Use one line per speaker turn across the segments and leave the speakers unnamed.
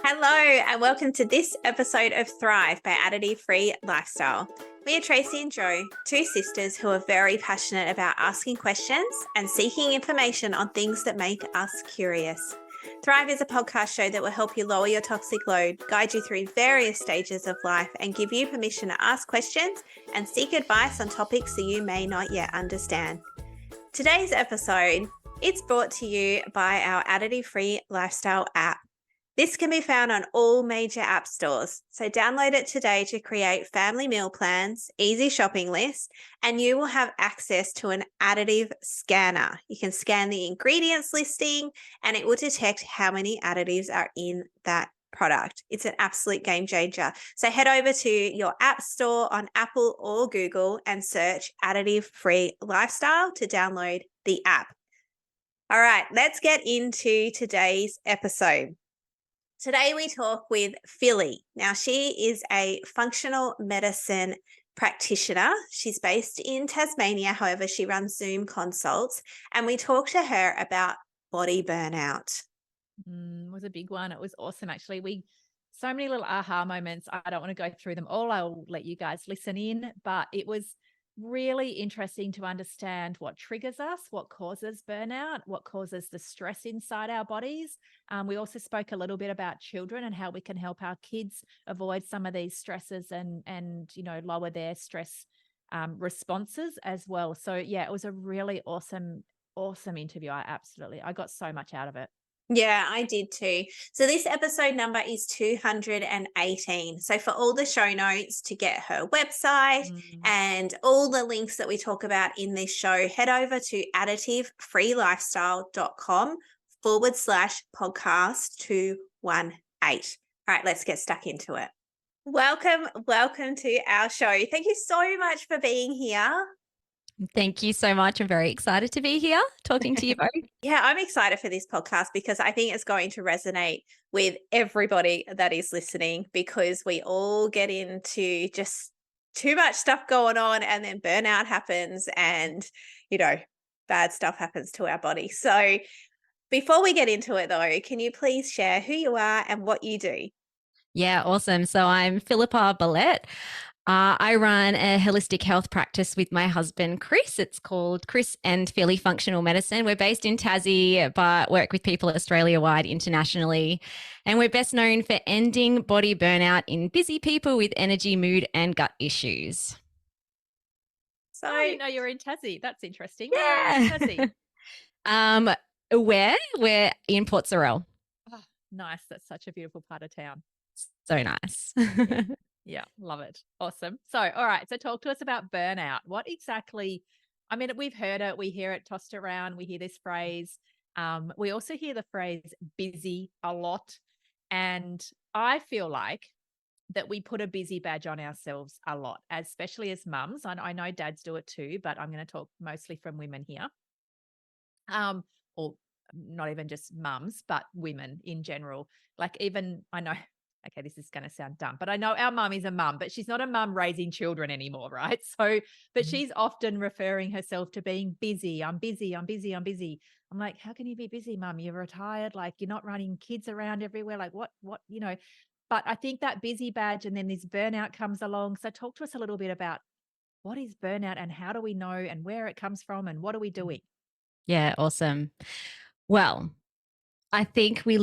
Hello, and welcome to this episode of Thrive by Additive-Free Lifestyle. We are Tracey and Jo, two sisters who are very passionate about asking questions and seeking information on things that make us curious. Thrive is a podcast show that will help you lower your toxic load, guide you through various stages of life, and give you permission to ask questions and seek advice on topics that you may not yet understand. Today's episode, it's brought to you by our Additive-Free Lifestyle app. This can be found on all major app stores, so download it today to create family meal plans, easy shopping lists, and you will have access to an additive scanner. You can scan the ingredients listing and it will detect how many additives are in that product. It's an absolute game changer. So head over to your app store on Apple or Google and search Additive-Free Lifestyle to download the app. All right, let's get into today's episode. Today we talk with Philly. Now, she is a functional medicine practitioner. She's based in Tasmania. However, she runs Zoom consults, and we talk to her about body burnout.
It was a big one. It was awesome, actually. So many little aha moments. I don't want to go through them all. I'll let you guys listen in, but it was really interesting to understand what triggers us, what causes burnout, what causes the stress inside our bodies. We also spoke a little bit about children and how we can help our kids avoid some of these stresses and lower their stress responses as well. So yeah, it was a really awesome interview. I got so much out of it.
Yeah, I did too. So this episode number is 218. So for all the show notes to get her website and all the links that we talk about in this show, head over to additivefreelifestyle.com/podcast 218. All right, let's get stuck into it. Welcome to our show. Thank you so much for being here.
Thank you so much. I'm very excited to be here talking to you both.
Yeah, I'm excited for this podcast because I think it's going to resonate with everybody that is listening, because we all get into just too much stuff going on and then burnout happens and, bad stuff happens to our body. So before we get into it though, can you please share who you are and what you do?
Yeah, awesome. So I'm Filipa Bellette. I run a holistic health practice with my husband, Chris. It's called Chris and Philly Functional Medicine. We're based in Tassie, but work with people Australia-wide, internationally. And we're best known for ending body burnout in busy people with energy, mood, and gut issues.
So I didn't know you were in Tassie. That's interesting.
Yeah. We're in Port Sorell.
Oh, nice. That's such a beautiful part of town.
So nice.
Yeah, love it. Awesome. So, all right. So talk to us about burnout. What exactly, we've heard it, we hear it tossed around, we hear this phrase. We also hear the phrase busy a lot. And I feel like that we put a busy badge on ourselves a lot, especially as mums. I know dads do it too, but I'm going to talk mostly from women here. Or not even just mums, but women in general. Like even, I know, okay, this is going to sound dumb, but I know our mum is a mum, but she's not a mum raising children anymore, right? So, but she's often referring herself to being busy. I'm busy. I'm like, how can you be busy, mum? You're retired. Like you're not running kids around everywhere. Like what, but I think that busy badge and then this burnout comes along. So talk to us a little bit about what is burnout and how do we know and where it comes from and what are we doing?
Yeah, awesome. Well, I think we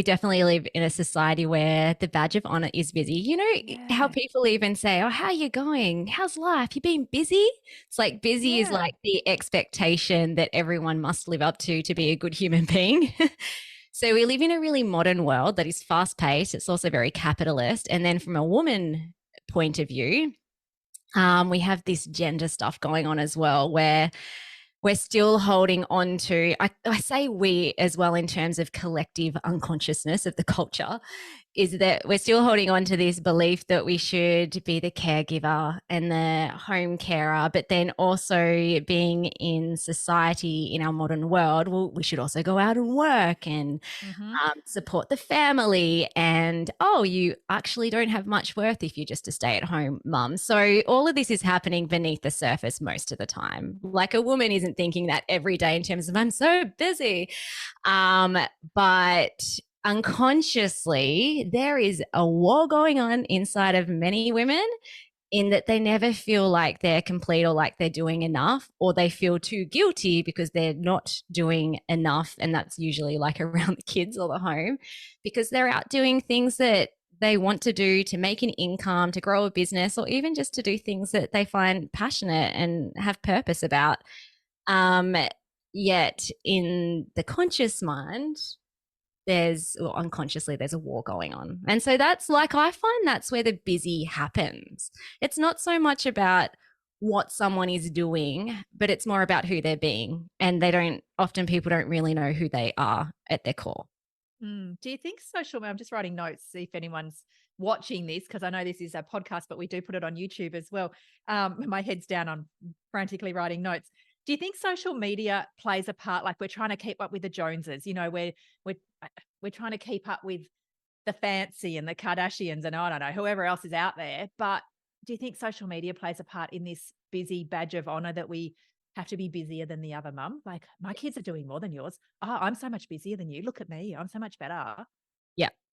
definitely live in a society where the badge of honor is busy. How people even say, oh, how are you going? How's life? You been busy? It's like busy is like the expectation that everyone must live up to be a good human being. So we live in a really modern world that is fast paced. It's also very capitalist. And then from a woman point of view, we have this gender stuff going on as well, where we're still holding on to, I say we as well in terms of collective unconsciousness of the culture, is that we're still holding on to this belief that we should be the caregiver and the home carer, but then also being in society in our modern world, well, we should also go out and work and support the family. And, oh, you actually don't have much worth if you're just a stay-at-home mum. So all of this is happening beneath the surface most of the time. Like a woman isn't thinking that every day in terms of I'm so busy. But unconsciously, there is a war going on inside of many women in that they never feel like they're complete or like they're doing enough, or they feel too guilty because they're not doing enough. And that's usually like around the kids or the home, because they're out doing things that they want to do to make an income, to grow a business, or even just to do things that they find passionate and have purpose about. Yet in the conscious mind, unconsciously there's a war going on. And so that's like, I find that's where the busy happens. It's not so much about what someone is doing, but it's more about who they're being. And people don't really know who they are at their core.
Do you think I'm just writing notes, see if anyone's watching this, because I know this is a podcast, but we do put it on YouTube as well. My head's down, I'm frantically writing notes. Do you think social media plays a part? Like, we're trying to keep up with the Joneses, we're trying to keep up with the fancy and the Kardashians and I don't know, whoever else is out there. But do you think social media plays a part in this busy badge of honor that we have to be busier than the other mum? Like, my kids are doing more than yours. Oh, I'm so much busier than you. Look at me. I'm so much better.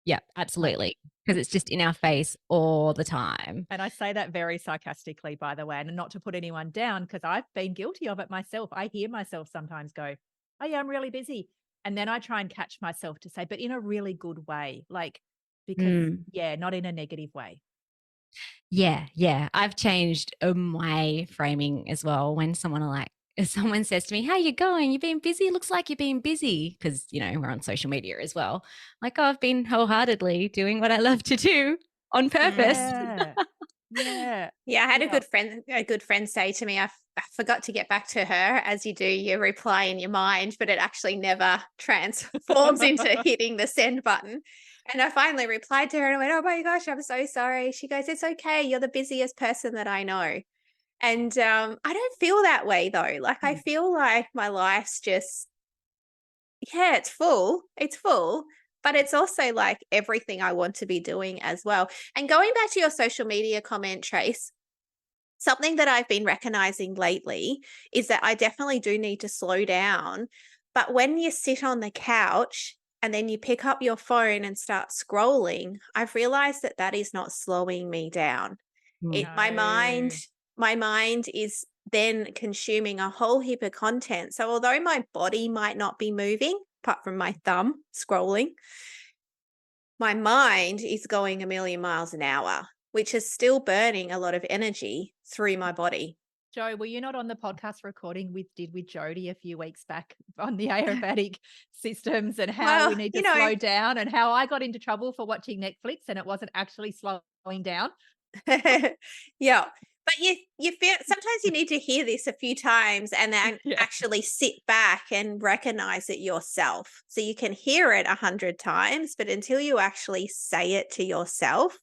Yeah, absolutely. Because it's just in our face all the time.
And I say that very sarcastically, by the way, and not to put anyone down, because I've been guilty of it myself. I hear myself sometimes go, oh yeah, I'm really busy. And then I try and catch myself to say, but in a really good way, because not in a negative way.
Yeah. I've changed my framing as well. When someone says to me, how you going? You've been busy? Looks like you've been busy. Because, we're on social media as well. Like, I've been wholeheartedly doing what I love to do on purpose.
Yeah.
Yeah, I had a good friend say to me, I forgot to get back to her, as you do, you reply in your mind, but it actually never transforms into hitting the send button. And I finally replied to her and I went, oh my gosh, I'm so sorry. She goes, it's okay. You're the busiest person that I know. And I don't feel that way though. Like, I feel like my life's just, it's full. It's full. But it's also like everything I want to be doing as well. And going back to your social media comment, Trace, something that I've been recognizing lately is that I definitely do need to slow down. But when you sit on the couch and then you pick up your phone and start scrolling, I've realized that that is not slowing me down. My mind is then consuming a whole heap of content. So although my body might not be moving, apart from my thumb scrolling, my mind is going a million miles an hour, which is still burning a lot of energy through my body.
Jo, were you not on the podcast recording we did with Jody a few weeks back on the Ayurvedic systems and how we need to slow down, and how I got into trouble for watching Netflix and it wasn't actually slowing down?
Yeah. But you feel sometimes you need to hear this a few times and then actually sit back and recognize it yourself. So you can hear it 100 times, but until you actually say it to yourself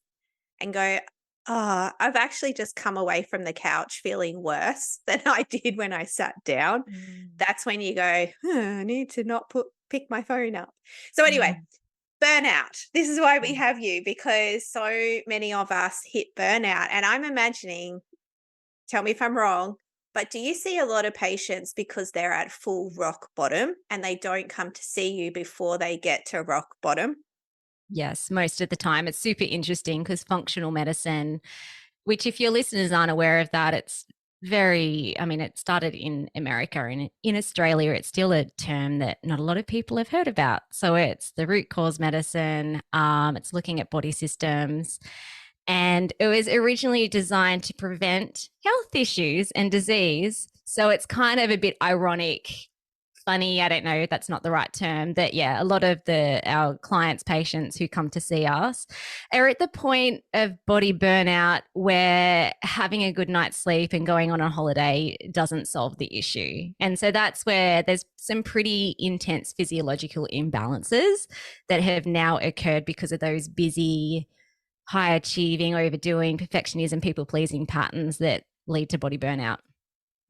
and go, oh, I've actually just come away from the couch feeling worse than I did when I sat down. That's when you go, I need to not pick my phone up. So anyway, burnout. This is why we have you, because so many of us hit burnout. And I'm imagining, tell me if I'm wrong, but do you see a lot of patients because they're at full rock bottom and they don't come to see you before they get to rock bottom?
Yes, most of the time. It's super interesting because functional medicine, which if your listeners aren't aware of that, it started in America, and in Australia, it's still a term that not a lot of people have heard about. So it's the root cause medicine. It's looking at body systems. And it was originally designed to prevent health issues and disease. So it's kind of a bit ironic, funny, I don't know if that's not the right term, that a lot of our clients, patients who come to see us are at the point of body burnout where having a good night's sleep and going on a holiday doesn't solve the issue. And so that's where there's some pretty intense physiological imbalances that have now occurred because of those busy, high achieving, overdoing, perfectionism, people pleasing patterns that lead to body burnout.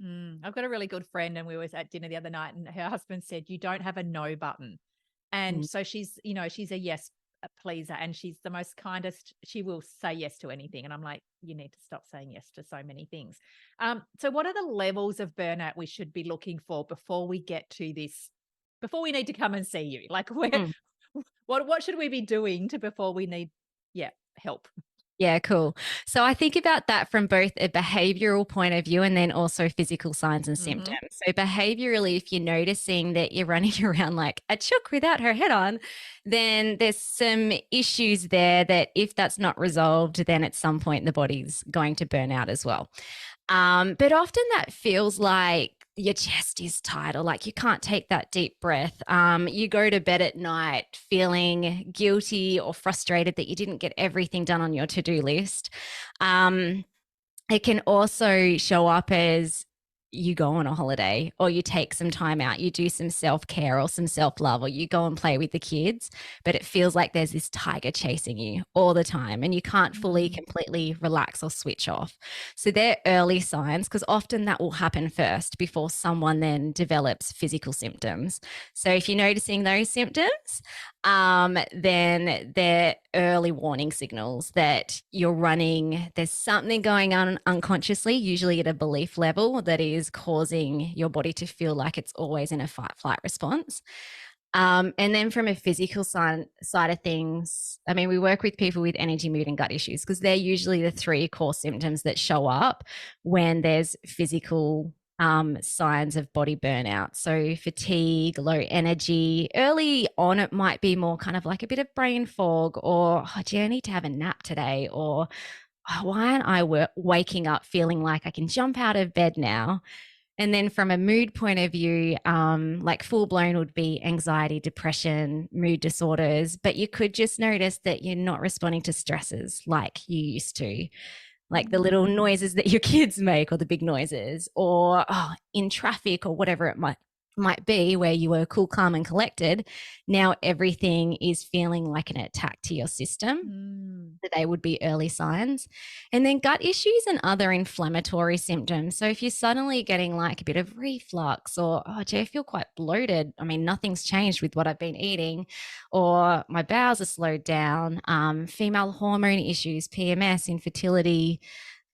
I've got a really good friend, and we were at dinner the other night, and her husband said, you don't have a no button. And so she's a yes pleaser, and she's the most kindest. She will say yes to anything. And I'm like, you need to stop saying yes to so many things. So what are the levels of burnout we should be looking for before we get to this, before we need to come and see you? Like, What should we be doing before we need help?
Yeah, cool. So I think about that from both a behavioral point of view and then also physical signs and
Mm-hmm.
symptoms. So behaviorally, if you're noticing that you're running around like a chook without her head on, then there's some issues there that if that's not resolved, then at some point the body's going to burn out as well. But often that feels like your chest is tight or like you can't take that deep breath. You go to bed at night feeling guilty or frustrated that you didn't get everything done on your to-do list. It can also show up as you go on a holiday or you take some time out, you do some self-care or some self-love, or you go and play with the kids, but it feels like there's this tiger chasing you all the time and you can't fully completely relax or switch off. So they're early signs, because often that will happen first before someone then develops physical symptoms. So if you're noticing those symptoms, then they're early warning signals that you're running, there's something going on unconsciously, usually at a belief level, that is causing your body to feel like it's always in a fight flight response. And then from a physical side of things, I mean, we work with people with energy, mood, and gut issues because they're usually the three core symptoms that show up when there's physical signs of body burnout. So fatigue, low energy. Early on, it might be more kind of like a bit of brain fog, or do you need to have a nap today? Or why aren't I waking up feeling like I can jump out of bed now? And then from a mood point of view, like full blown would be anxiety, depression, mood disorders, but you could just notice that you're not responding to stresses like you used to, like the little noises that your kids make or the big noises, or in traffic or whatever it might be, where you were cool, calm and collected. Now everything is feeling like an attack to your system. That they would be early signs. And then gut issues and other inflammatory symptoms. So if you're suddenly getting like a bit of reflux, or gee, I feel quite bloated, I mean, nothing's changed with what I've been eating, or my bowels are slowed down, female hormone issues, PMS, infertility,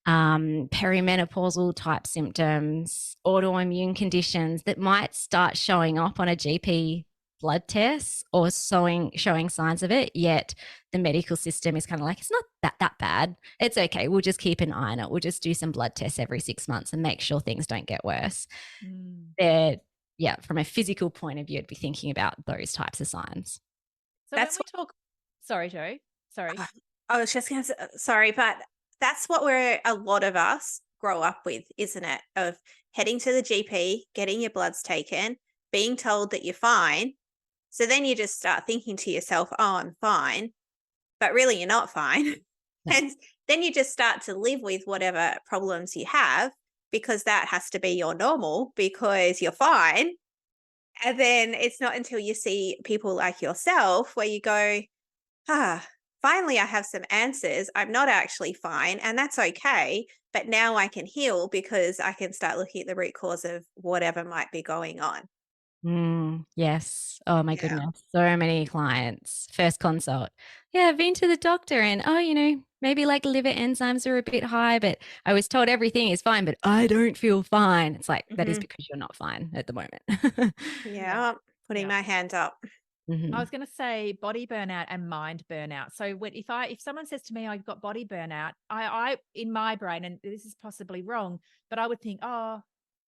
perimenopausal type symptoms, autoimmune conditions that might start showing up on a GP blood test or showing signs of it, yet the medical system is kind of like, it's not that bad, it's okay, we'll just keep an eye on it, we'll just do some blood tests every 6 months and make sure things don't get worse. From a physical point of view, I'd be thinking about those types of signs.
So that's when we talk, sorry, Jo, sorry.
I was just going to say, sorry, but that's what a lot of us grow up with, isn't it? Of heading to the GP, getting your bloods taken, being told that you're fine. So then you just start thinking to yourself, oh, I'm fine, but really you're not fine. And then you just start to live with whatever problems you have, because that has to be your normal because you're fine. And then it's not until you see people like yourself where you go, finally I have some answers. I'm not actually fine, and that's okay. But now I can heal because I can start looking at the root cause of whatever might be going on.
Yes. Oh my goodness. So many clients. First consult. Yeah, I've been to the doctor and, maybe like liver enzymes are a bit high, but I was told everything is fine, but I don't feel fine. It's like, that is because you're not fine at the moment.
Putting my hand up.
I was going to say body burnout and mind burnout. So if someone says to me, I've got body burnout, I in my brain, and this is possibly wrong, but I would think, oh,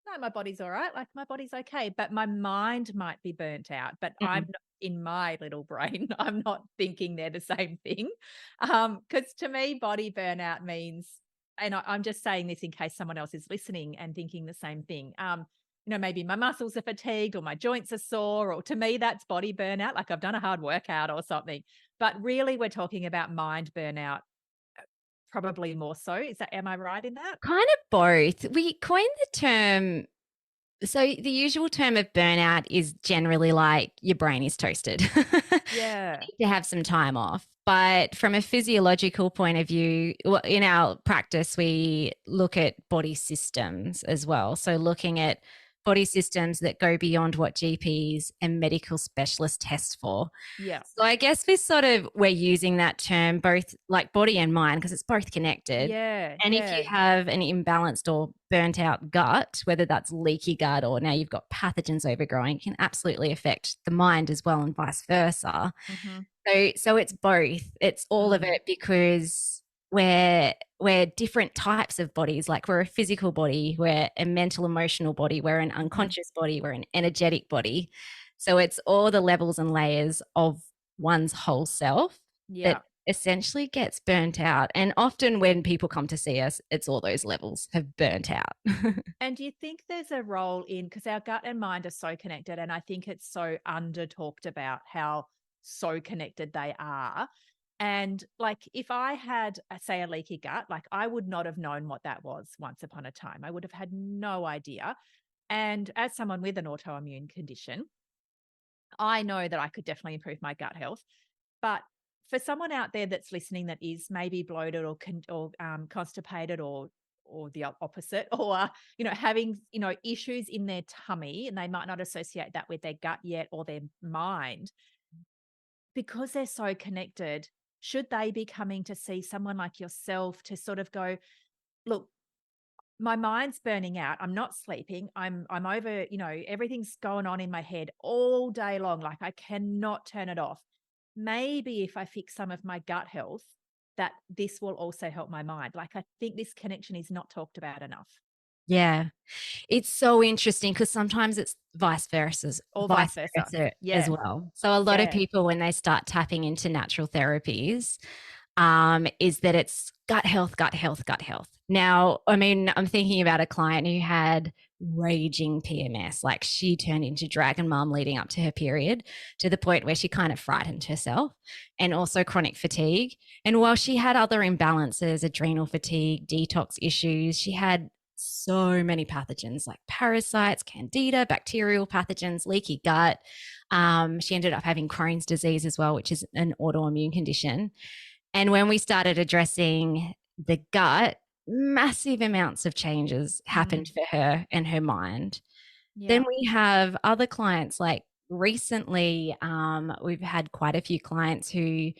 no, my body's all right. Like my body's okay, but my mind might be burnt out, but I'm not, in my little brain, I'm not thinking they're the same thing. Because to me, body burnout means, and I'm just saying this in case someone else is listening and thinking the same thing. Maybe my muscles are fatigued or my joints are sore, or to me, that's body burnout. Like I've done a hard workout or something, but really we're talking about mind burnout. Probably more so. Am I right in that?
Kind of both. We coined the term. So the usual term of burnout is generally like your brain is toasted.
Yeah.
You need to have some time off. But from a physiological point of view, in our practice, we look at body systems as well. So looking at body systems that go beyond what GPs and medical specialists test for.
Yeah.
So I guess we're using that term both like body and mind because it's both connected.
Yeah.
And if you have an imbalanced or burnt out gut, whether that's leaky gut or now you've got pathogens overgrowing, it can absolutely affect the mind as well and vice versa.
Mm-hmm.
So it's both. It's all of it because we're different types of bodies. Like we're a physical body, we're a mental, emotional body, we're an unconscious body, we're an energetic body. So it's all the levels and layers of one's whole self that essentially gets burnt out. And often when people come to see us, it's all those levels have burnt out.
And do you think there's a role in, because our gut and mind are so connected, and I think it's so under talked about how so connected they are. And like if I had, say, a leaky gut, like I would not have known what that was once upon a time. I would have had no idea. And as someone with an autoimmune condition, I know that I could definitely improve my gut health. But for someone out there that's listening that is maybe bloated or constipated or the opposite, or having issues in their tummy, and they might not associate that with their gut yet or their mind, because they're so connected, should they be coming to see someone like yourself to sort of go, look, my mind's burning out. I'm not sleeping. I'm over, everything's going on in my head all day long. Like I cannot turn it off. Maybe if I fix some of my gut health, that this will also help my mind. Like I think this connection is not talked about enough.
Yeah. It's so interesting because sometimes it's vice versa
Or vice versa.
as well. So a lot of people, when they start tapping into natural therapies, is that it's gut health, gut health, gut health. Now, I mean, I'm thinking about a client who had raging PMS, like she turned into dragon mom leading up to her period to the point where she kind of frightened herself, and also chronic fatigue. And while she had other imbalances, adrenal fatigue, detox issues, she had so many pathogens like parasites, candida, bacterial pathogens, leaky gut. She ended up having Crohn's disease as well, which is an autoimmune condition. And when we started addressing the gut, massive amounts of changes happened for her and her mind. Then we have other clients, like recently, we've had quite a few clients who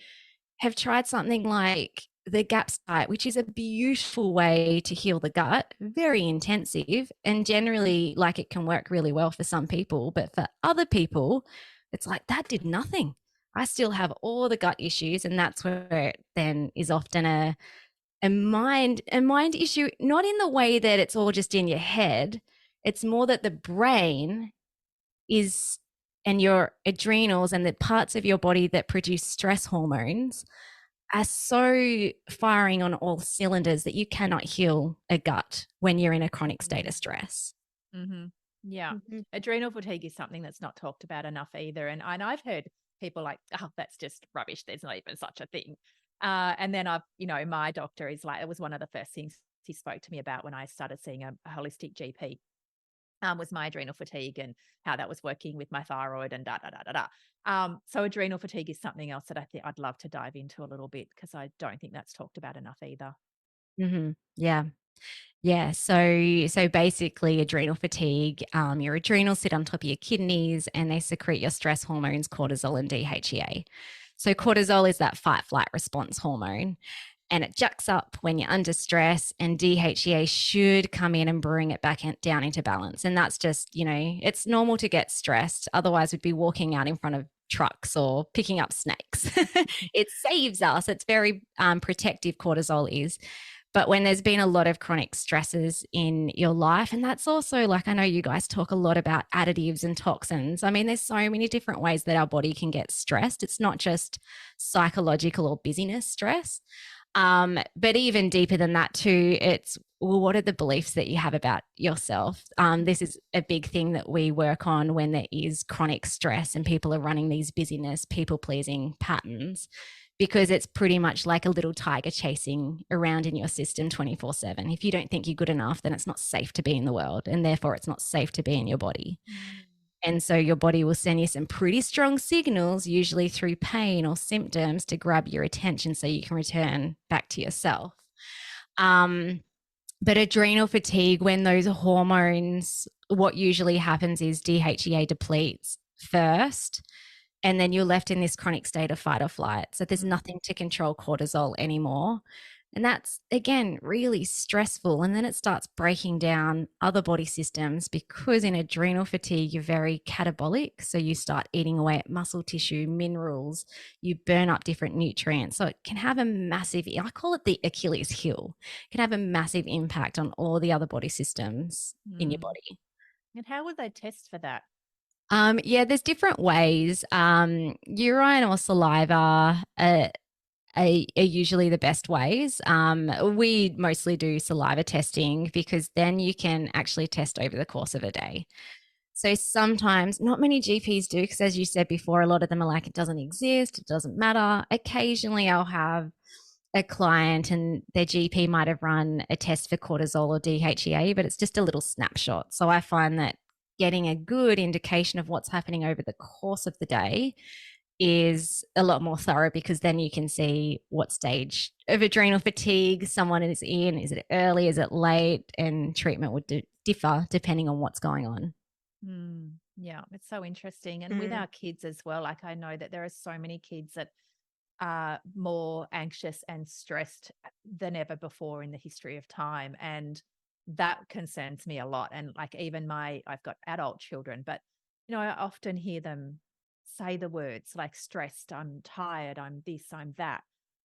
have tried something like the GAP site, which is a beautiful way to heal the gut, very intensive, and generally like it can work really well for some people, but for other people, it's like that did nothing. I still have all the gut issues, and that's where it then is often a mind issue, not in the way that it's all just in your head. It's more that the brain is, and your adrenals and the parts of your body that produce stress hormones are so firing on all cylinders that you cannot heal a gut when you're in a chronic state of stress.
Yeah. Adrenal fatigue is something that's not talked about enough either. And I've heard people like, oh, that's just rubbish. There's not even such a thing. And then my doctor is like, it was one of the first things he spoke to me about when I started seeing a holistic GP. Was my adrenal fatigue and how that was working with my thyroid and da da da da da. So adrenal fatigue is something else that I think I'd love to dive into a little bit because I don't think that's talked about enough either.
Yeah. Yeah. So basically, adrenal fatigue, your adrenals sit on top of your kidneys and they secrete your stress hormones, cortisol and DHEA. So cortisol is that fight flight response hormone, and it jacks up when you're under stress, and DHEA should come in and bring it back down into balance. And that's just, it's normal to get stressed. Otherwise, we'd be walking out in front of trucks or picking up snakes. It saves us. It's very protective, cortisol is. But when there's been a lot of chronic stresses in your life, and that's also like, I know you guys talk a lot about additives and toxins. I mean, there's so many different ways that our body can get stressed. It's not just psychological or busyness stress. But even deeper than that too, it's, well, what are the beliefs that you have about yourself? This is a big thing that we work on when there is chronic stress and people are running these busyness, people-pleasing patterns, because it's pretty much like a little tiger chasing around in your system 24/7. If you don't think you're good enough, then it's not safe to be in the world, and therefore it's not safe to be in your body. And so your body will send you some pretty strong signals, usually through pain or symptoms, to grab your attention so you can return back to yourself. But adrenal fatigue, when those hormones, what usually happens is DHEA depletes first, and then you're left in this chronic state of fight or flight. So there's nothing to control cortisol anymore. And that's, again, really stressful. And then it starts breaking down other body systems, because in adrenal fatigue, you're very catabolic. So you start eating away at muscle tissue, minerals, you burn up different nutrients. So it can have a massive, I call it the Achilles heel, it can have a massive impact on all the other body systems in your body.
And how would they test for that?
Yeah, there's different ways. Urine or saliva are usually the best ways. We mostly do saliva testing, because then you can actually test over the course of a day. So sometimes, not many GPs do, because as you said before, a lot of them are like, it doesn't exist, it doesn't matter. Occasionally I'll have a client and their GP might have run a test for cortisol or DHEA, but it's just a little snapshot. So I find that getting a good indication of what's happening over the course of the day is a lot more thorough, because then you can see what stage of adrenal fatigue someone is in. Is it early? Is it late? And treatment would differ depending on what's going on.
Yeah, it's so interesting. And with our kids as well, like I know that there are so many kids that are more anxious and stressed than ever before in the history of time. And that concerns me a lot. And like even I've got adult children, but I often hear them say the words like stressed, I'm tired, I'm this, I'm that.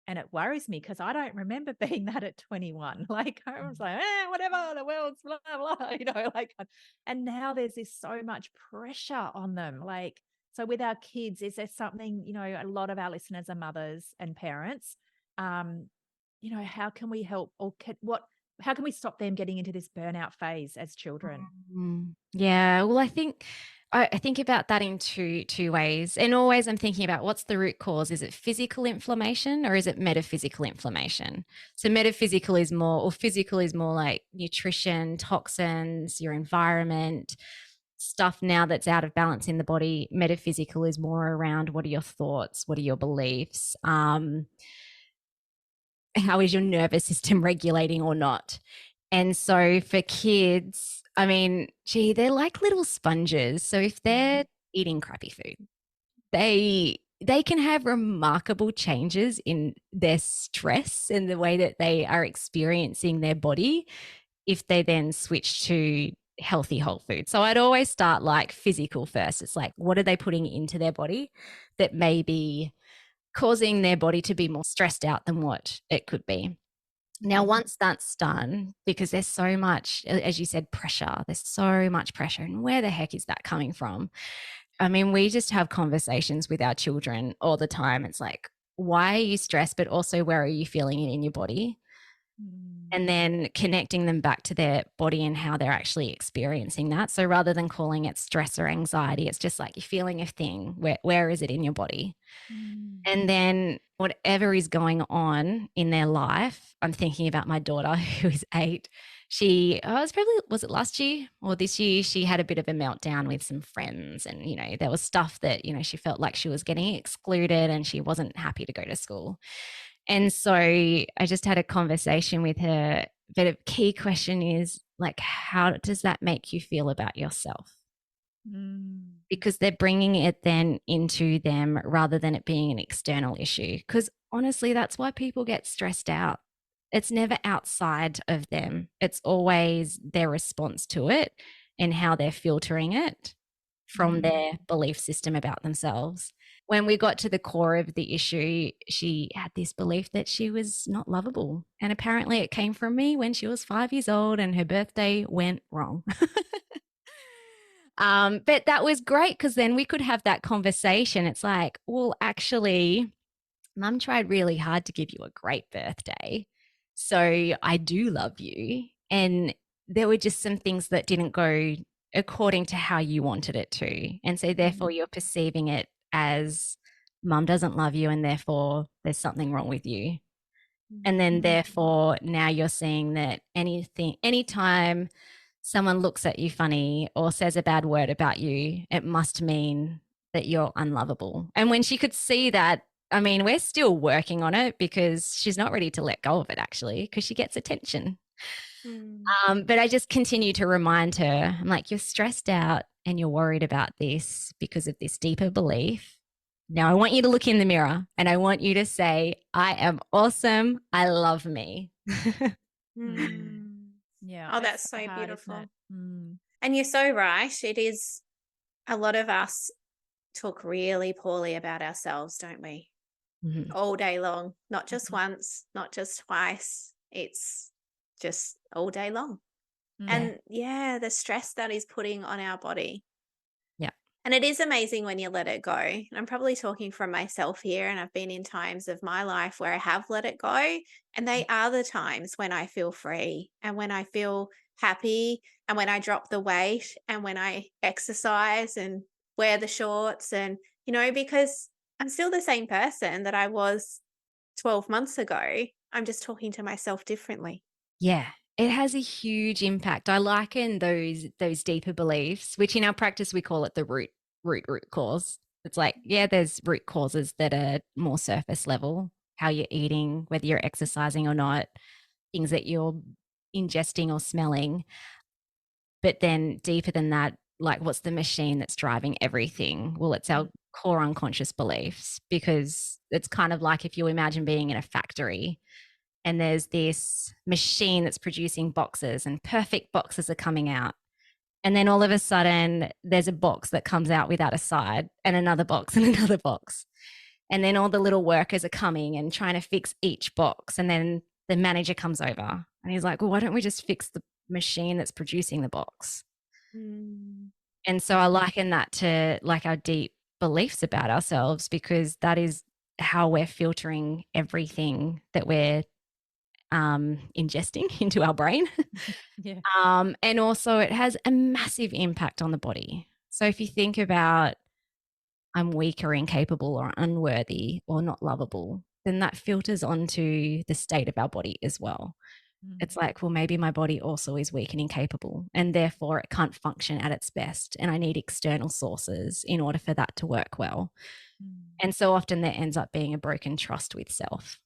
And it worries me because I don't remember being that at 21. Like I was like, whatever, the world's blah, blah, like, and now there's this so much pressure on them. Like, so with our kids, is there something, a lot of our listeners are mothers and parents. How can we help, or how can we stop them getting into this burnout phase as children?
Yeah, well, I think about that in two ways. And always I'm thinking about, what's the root cause? Is it physical inflammation or is it metaphysical inflammation? So metaphysical is more, or physical is more like nutrition, toxins, your environment, stuff now that's out of balance in the body. Metaphysical is more around, what are your thoughts? What are your beliefs? How is your nervous system regulating or not? And so for kids, I mean, they're like little sponges. So if they're eating crappy food, they can have remarkable changes in their stress and the way that they are experiencing their body if they then switch to healthy whole food. So I'd always start like physical first. It's like, what are they putting into their body that may be causing their body to be more stressed out than what it could be? Now, once that's done, because there's so much, as you said, pressure, there's so much pressure. And where the heck is that coming from? I mean, we just have conversations with our children all the time. It's like, why are you stressed? But also, where are you feeling it in your body? And then connecting them back to their body and how they're actually experiencing that. So rather than calling it stress or anxiety, it's just like you're feeling a thing. Where is it in your body? And then whatever is going on in their life, I'm thinking about my daughter who is 8. Was it last year or this year? She had a bit of a meltdown with some friends, and, there was stuff that, she felt like she was getting excluded and she wasn't happy to go to school. And so I just had a conversation with her, but a key question is like, how does that make you feel about yourself? Because they're bringing it then into them rather than it being an external issue. Because honestly, that's why people get stressed out. It's never outside of them. It's always their response to it and how they're filtering it from their belief system about themselves. When we got to the core of the issue, she had this belief that she was not lovable. And apparently it came from me when she was 5 years old and her birthday went wrong. But that was great, because then we could have that conversation. It's like, well, actually, Mum tried really hard to give you a great birthday. So I do love you. And there were just some things that didn't go according to how you wanted it to. And so therefore you're perceiving it as Mum doesn't love you and therefore there's something wrong with you. And then therefore now you're seeing that anytime someone looks at you funny or says a bad word about you, it must mean that you're unlovable. And when she could see that, I mean, we're still working on it, because she's not ready to let go of it, actually, because she gets attention.
Mm.
But I just continue to remind her, I'm like, you're stressed out and you're worried about this because of this deeper belief. Now I want you to look in the mirror and I want you to say, I am awesome. I love me.
Mm.
Yeah.
Oh,
It's
that's
so
so
hard, isn't
beautiful.
it? Mm.
And you're so right. It is, a lot of us talk really poorly about ourselves, don't we?
Mhm.
All day long, not just
Mhm.
once, not just twice. It's just all day long.
Mm.
And yeah, the stress that is putting on our body.
Yeah.
And it is amazing when you let it go. And I'm probably talking from myself here, and I've been in times of my life where I have let it go. And they are the times when I feel free and when I feel happy and when I drop the weight and when I exercise and wear the shorts and, because I'm still the same person that I was 12 months ago. I'm just talking to myself differently.
Yeah. It has a huge impact. I liken those deeper beliefs, which in our practice we call it the root cause. It's like, yeah, there's root causes that are more surface level, how you're eating, whether you're exercising or not, things that you're ingesting or smelling. But then deeper than that, like what's the machine that's driving everything? Well, it's our core unconscious beliefs, because it's kind of like if you imagine being in a factory and there's this machine that's producing boxes and perfect boxes are coming out. And then all of a sudden there's a box that comes out without a side and another box and another box. And then all the little workers are coming and trying to fix each box. And then the manager comes over and he's like, well, why don't we just fix the machine that's producing the box?
Mm.
And so I liken that to like our deep beliefs about ourselves, because that is how we're filtering everything that we're ingesting into our brain.
Yeah.
And also it has a massive impact on the body. So if you think about I'm weak or incapable or unworthy or not lovable, then that filters onto the state of our body as well.
Mm.
It's like, well, maybe my body also is weak and incapable, and therefore it can't function at its best. And I need external sources in order for that to work well.
Mm.
And so often there ends up being a broken trust with self.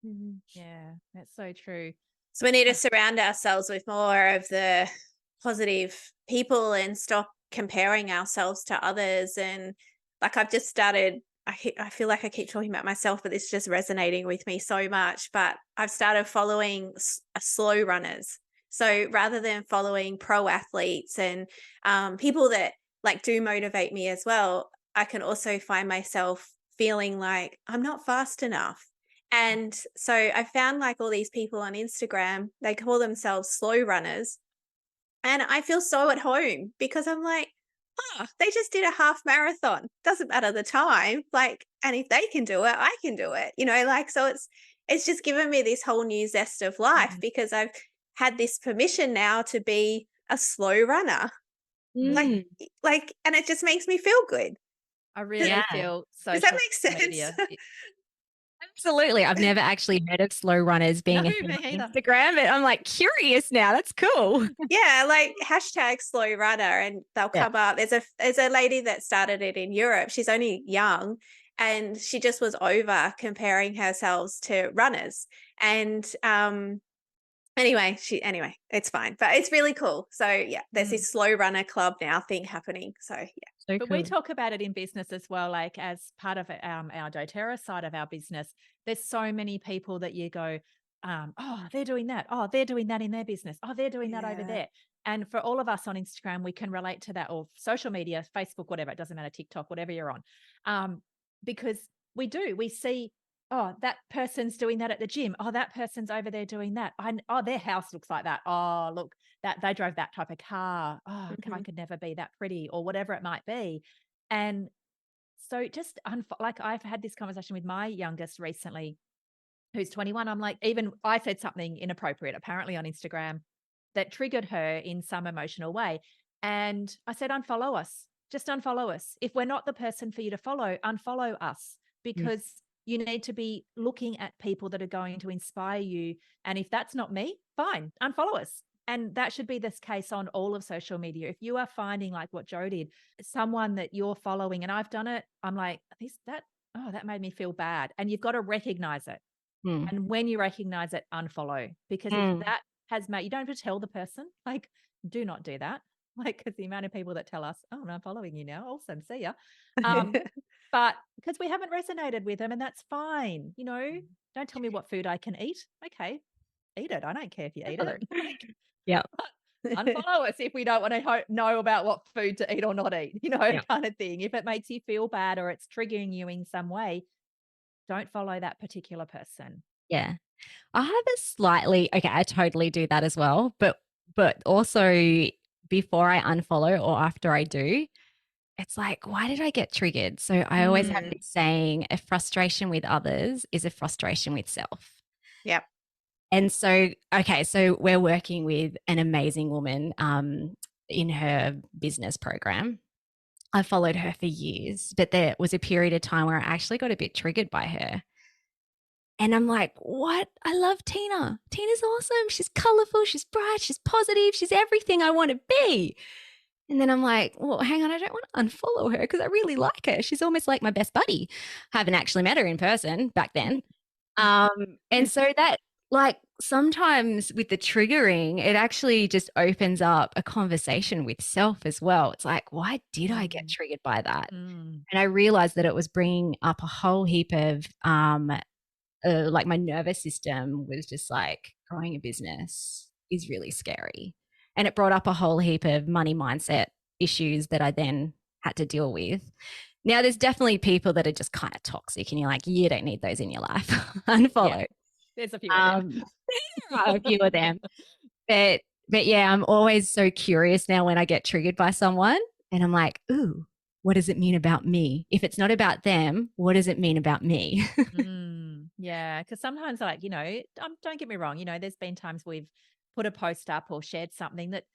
Mm.
Yeah, that's so true.
So we need to surround ourselves with more of the positive people and stop comparing ourselves to others. And like I've just started, I feel like I keep talking about myself, but it's just resonating with me so much. But I've started following slow runners. So rather than following pro athletes and people that like do motivate me as well, I can also find myself feeling like I'm not fast enough. And so I found like all these people on Instagram, they call themselves slow runners. And I feel so at home because I'm like, oh, they just did a half marathon. Doesn't matter the time. Like, and if they can do it, I can do it. Like so it's just given me this whole new zest of life
Mhm.
because I've had this permission now to be a slow runner. Like
Mm,
and it just makes me feel good.
I really
yeah,
feel
Does that
social
make sense?
media.
absolutely. I've never actually heard of slow runners
No,
being a thing
me
on
either.
Instagram, but I'm like curious now. That's cool.
Yeah, like hashtag slow runner and they'll
Yeah.
come up. There's a lady that started it in Europe. She's only young and she just was over comparing herself to runners. And anyway, it's fine. But it's really cool. So yeah, there's
Mm.
this slow runner club now thing happening. So yeah.
So
But
cool.
we talk about it in business as well, like as part of our doTERRA side of our business. There's so many people that you go, oh, they're doing that. Oh, they're doing that in their business. Oh, they're doing that over
Yeah.
there. And for all of us on Instagram, we can relate to that, or social media, Facebook, whatever, it doesn't matter, TikTok, whatever you're on. Because we see, oh, that person's doing that at the gym. Oh, that person's over there doing that. Oh, their house looks like that. Oh, look, that they drove that type of car. Oh, I
Mhm.
could never be that pretty, or whatever it might be. And so just like I've had this conversation with my youngest recently, who's 21. I'm like, even I said something inappropriate apparently on Instagram that triggered her in some emotional way. And I said, unfollow us. Just unfollow us. If we're not the person for you to follow, unfollow us,
Mm.
because you need to be looking at people that are going to inspire you. And if that's not me, fine, unfollow us. And that should be this case on all of social media. If you are finding, like what Joe did, someone that you're following, and I've done it, I'm like, that made me feel bad. And you've got to recognize it.
Mm.
And when you recognize it, unfollow, because if
Mm.
that has made, you don't have to tell the person, like, do not do that. Like, because the amount of people that tell us, oh, I'm following you now. Awesome. See ya. But because we haven't resonated with them, and that's fine. Don't tell me what food I can eat. Okay, eat it. I don't care if you eat it. Like,
Yeah.
unfollow us if we don't want to know about what food to eat or not eat,
Yeah.
kind of thing. If it makes you feel bad or it's triggering you in some way, don't follow that particular person.
Yeah. I have a slightly okay, I totally do that as well, but also before I unfollow or after I do, it's like, why did I get triggered? So I always have this saying, a frustration with others is a frustration with self.
Yep.
And so, okay, so we're working with an amazing woman in her business program. I followed her for years, but there was a period of time where I actually got a bit triggered by her. And I'm like, what? I love Tina. Tina's awesome. She's colorful. She's bright. She's positive. She's everything I want to be. And then I'm like, well, hang on. I don't want to unfollow her because I really like her. She's almost like my best buddy. I haven't actually met her in person back then. And so that, like, sometimes with the triggering, it actually just opens up a conversation with self as well. It's like, why did I get triggered by that? And I realized that it was bringing up a whole heap of like my nervous system was just like, growing a business is really scary. And it brought up a whole heap of money mindset issues that I then had to deal with. Now, there's definitely people that are just kind of toxic and you're like, you don't need those in your life. Unfollow.
Yeah, there's a few of them.
There are a few of them. But yeah, I'm always so curious now when I get triggered by someone and I'm like, ooh, what does it mean about me? If it's not about them, what does it mean about me?
Yeah, because sometimes, like, don't get me wrong, there's been times we've put a post up or shared something that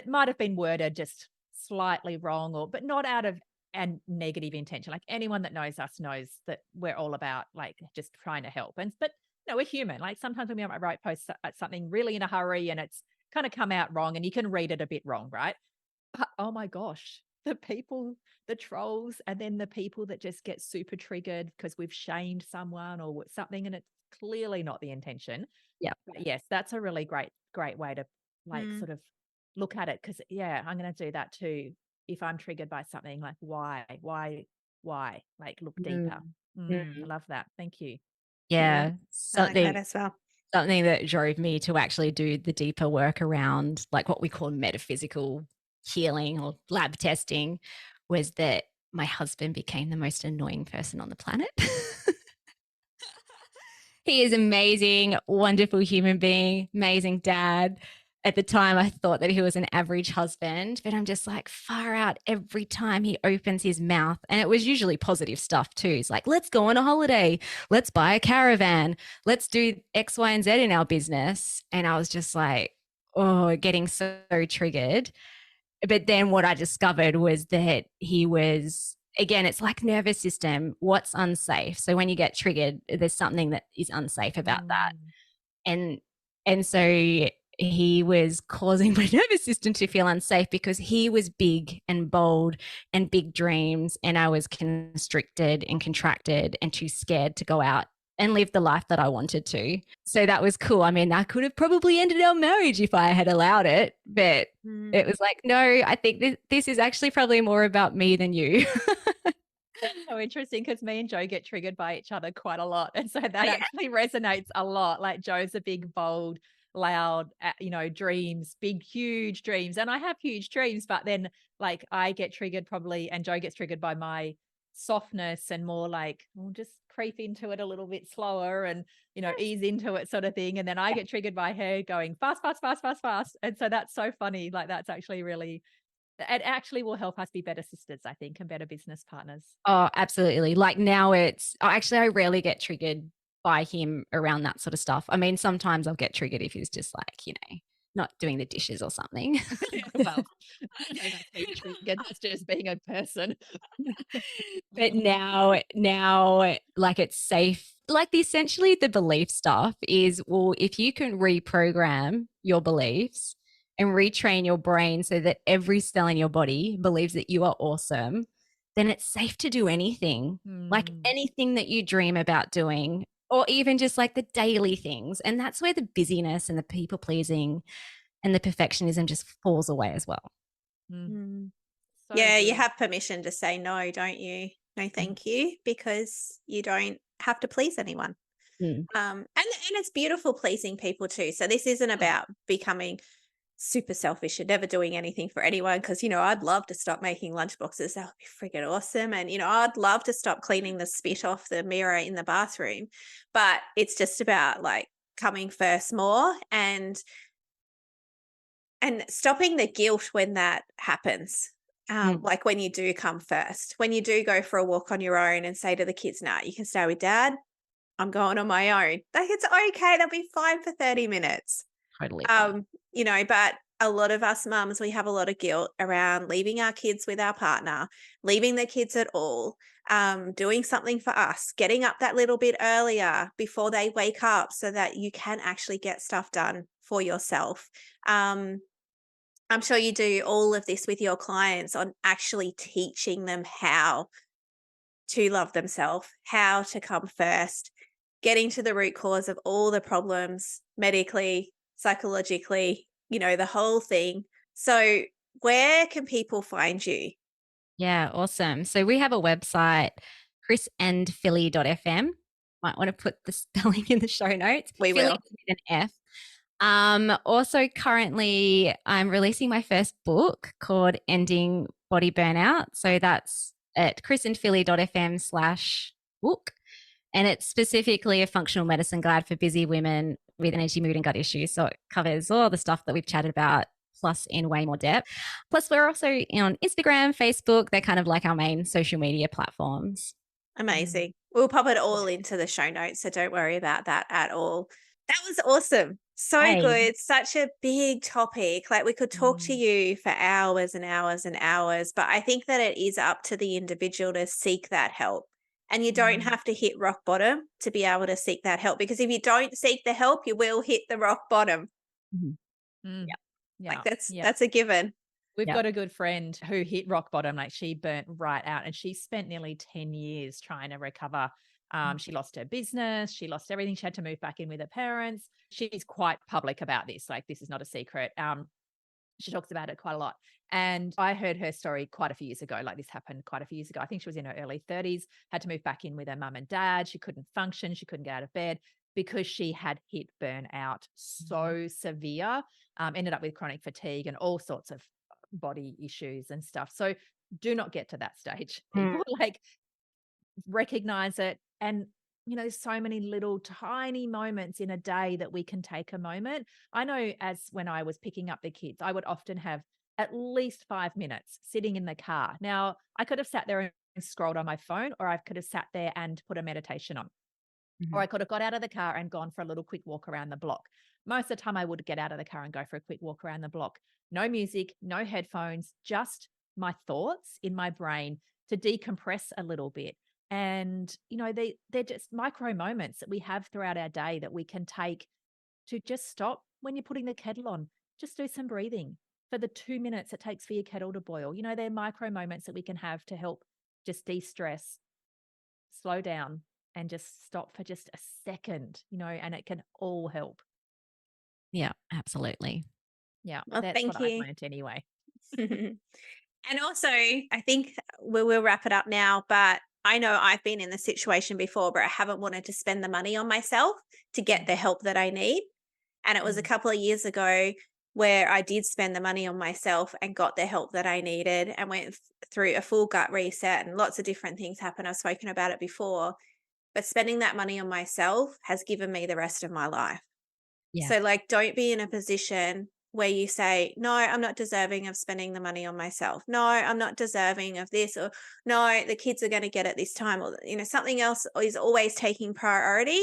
might have been worded just slightly wrong, but not out of a negative intention. Like, anyone that knows us knows that we're all about, like, just trying to help. But we're human. Like, sometimes when we might write posts at something really in a hurry and it's kind of come out wrong and you can read it a bit wrong, right? But oh my gosh, the people, the trolls, and then the people that just get super triggered because we've shamed someone or something, and it's clearly not the intention.
Yeah.
But yes, that's a really great way to, like, sort of look at it. Because I'm going to do that too. If I'm triggered by something, like, why, like, look deeper. I love that. Thank you.
Yeah.
I like that as well.
Something that drove me to actually do the deeper work around, like, what we call metaphysical healing or lab testing was that my husband became the most annoying person on the planet. He is amazing, wonderful human being, amazing dad. At the time, I thought that he was an average husband, but I'm just like, far out every time he opens his mouth. And it was usually positive stuff too. It's like, let's go on a holiday. Let's buy a caravan. Let's do X, Y, and Z in our business. And I was just like, oh, getting so triggered. But then what I discovered was that he was, again, it's like nervous system, what's unsafe. So when you get triggered, there's something that is unsafe about that. And so he was causing my nervous system to feel unsafe because he was big and bold and big dreams, and I was constricted and contracted and too scared to go out and live the life that I wanted to. So that was cool. I mean, I could have probably ended our marriage if I had allowed it, but it was like, no, I think this is actually probably more about me than you.
That's so interesting because me and Joe get triggered by each other quite a lot. And so that actually resonates a lot. Like, Joe's a big, bold, loud, dreams, big, huge dreams. And I have huge dreams, but then, like, I get triggered probably, and Joe gets triggered by my softness and more like, we'll just creep into it a little bit slower and, ease into it, sort of thing. And then I get triggered by her going fast, fast, fast, fast, fast. And so that's so funny. Like, that's actually really, it actually will help us be better sisters, I think, and better business partners.
Oh, absolutely. Like, now actually, I rarely get triggered by him around that sort of stuff. I mean, sometimes I'll get triggered if he's just like, not doing the dishes or something.
Well, I don't know that's being triggered. That's just being a person.
But now, like, it's safe. Like, essentially the belief stuff is, well, if you can reprogram your beliefs and retrain your brain so that every cell in your body believes that you are awesome, then it's safe to do anything. Like, anything that you dream about doing, or even just like the daily things. And that's where the busyness and the people pleasing and the perfectionism just falls away as well.
Mm. So
Yeah, you
good.
have permission to say no, don't you? No, thank you, because you don't have to please anyone.
Mm.
And it's beautiful pleasing people too. So this isn't about becoming super selfish and never doing anything for anyone, because I'd love to stop making lunchboxes. That would be friggin' awesome. And I'd love to stop cleaning the spit off the mirror in the bathroom. But it's just about like coming first more and stopping the guilt when that happens. Like when you do come first, when you do go for a walk on your own and say to the kids, nah, you can stay with dad. I'm going on my own. Like, it's okay. They'll be fine for 30 minutes.
Totally fine.
But a lot of us mums, we have a lot of guilt around leaving our kids with our partner, leaving the kids at all, doing something for us, getting up that little bit earlier before they wake up so that you can actually get stuff done for yourself. I'm sure you do all of this with your clients on actually teaching them how to love themselves, how to come first, getting to the root cause of all the problems medically, psychologically, the whole thing. So where can people find you?
Yeah, awesome. So we have a website, chrisandphilly.fm. Might want to put the spelling in the show notes.
We
Philly
will.
with an F. Also currently I'm releasing my first book called Ending Body Burnout. So that's at chrisandphilly.fm/book. And it's specifically a functional medicine guide for busy women with energy, mood, and gut issues. So it covers all the stuff that we've chatted about, plus in way more depth. Plus, we're also on Instagram, Facebook. They're kind of like our main social media platforms.
Amazing. We'll pop it all into the show notes, so don't worry about that at all. That was awesome. So
Hey.
good. Such a big topic. Like, we could talk to you for hours and hours and hours, but I think that it is up to the individual to seek that help. And you don't have to hit rock bottom to be able to seek that help, because if you don't seek the help, you will hit the rock bottom.
Yeah.
Like, that's a given.
We've got a good friend who hit rock bottom. Like, she burnt right out, and she spent nearly 10 years trying to recover. She lost her business. She lost everything. She had to move back in with her parents. She's quite public about this. Like, this is not a secret. She talks about it quite a lot. And I heard her story quite a few years ago. Like, this happened quite a few years ago. I think she was in her early 30s, had to move back in with her mum and dad. She couldn't function. She couldn't get out of bed because she had hit burnout so severe, ended up with chronic fatigue and all sorts of body issues and stuff. So do not get to that stage, people. Like, recognize it. And there's so many little tiny moments in a day that we can take a moment. I know, as when I was picking up the kids, I would often have at least 5 minutes sitting in the car. Now, I could have sat there and scrolled on my phone, or I could have sat there and put a meditation on, or I could have got out of the car and gone for a little quick walk around the block. Most of the time I would get out of the car and go for a quick walk around the block. No music, no headphones, just my thoughts in my brain to decompress a little bit. And, they're just micro moments that we have throughout our day that we can take to just stop when you're putting the kettle on. Just do some breathing for the 2 minutes it takes for your kettle to boil. They're micro moments that we can have to help just de-stress, slow down, and just stop for just a second, and it can all help.
Yeah, absolutely.
Yeah,
Well,
that's
thank
what I've
you.
learned anyway.
And also, I think we'll wrap it up now, but I know I've been in the situation before where I haven't wanted to spend the money on myself to get the help that I need. And it was a couple of years ago where I did spend the money on myself and got the help that I needed, and went through a full gut reset, and lots of different things happened. I've spoken about it before, but spending that money on myself has given me the rest of my life.
Yeah.
So, like, don't be in a position where you say, no, I'm not deserving of spending the money on myself. No, I'm not deserving of this. Or no, the kids are going to get it this time. Or, something else is always taking priority.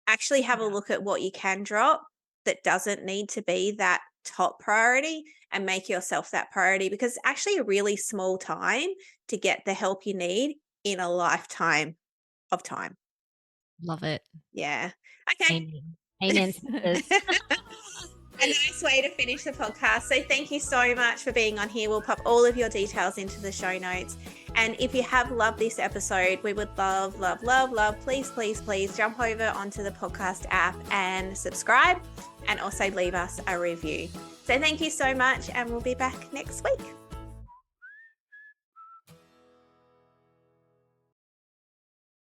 Actually have a look at what you can drop that doesn't need to be that top priority, and make yourself that priority, because it's actually a really small time to get the help you need in a lifetime of time.
Love it.
Yeah. Okay.
Amen. Amen, sisters.
A nice way to finish the podcast. So thank you so much for being on here. We'll pop all of your details into the show notes. And if you have loved this episode, we would love, please jump over onto the podcast app and subscribe, and also leave us a review. So thank you so much, and we'll be back next week.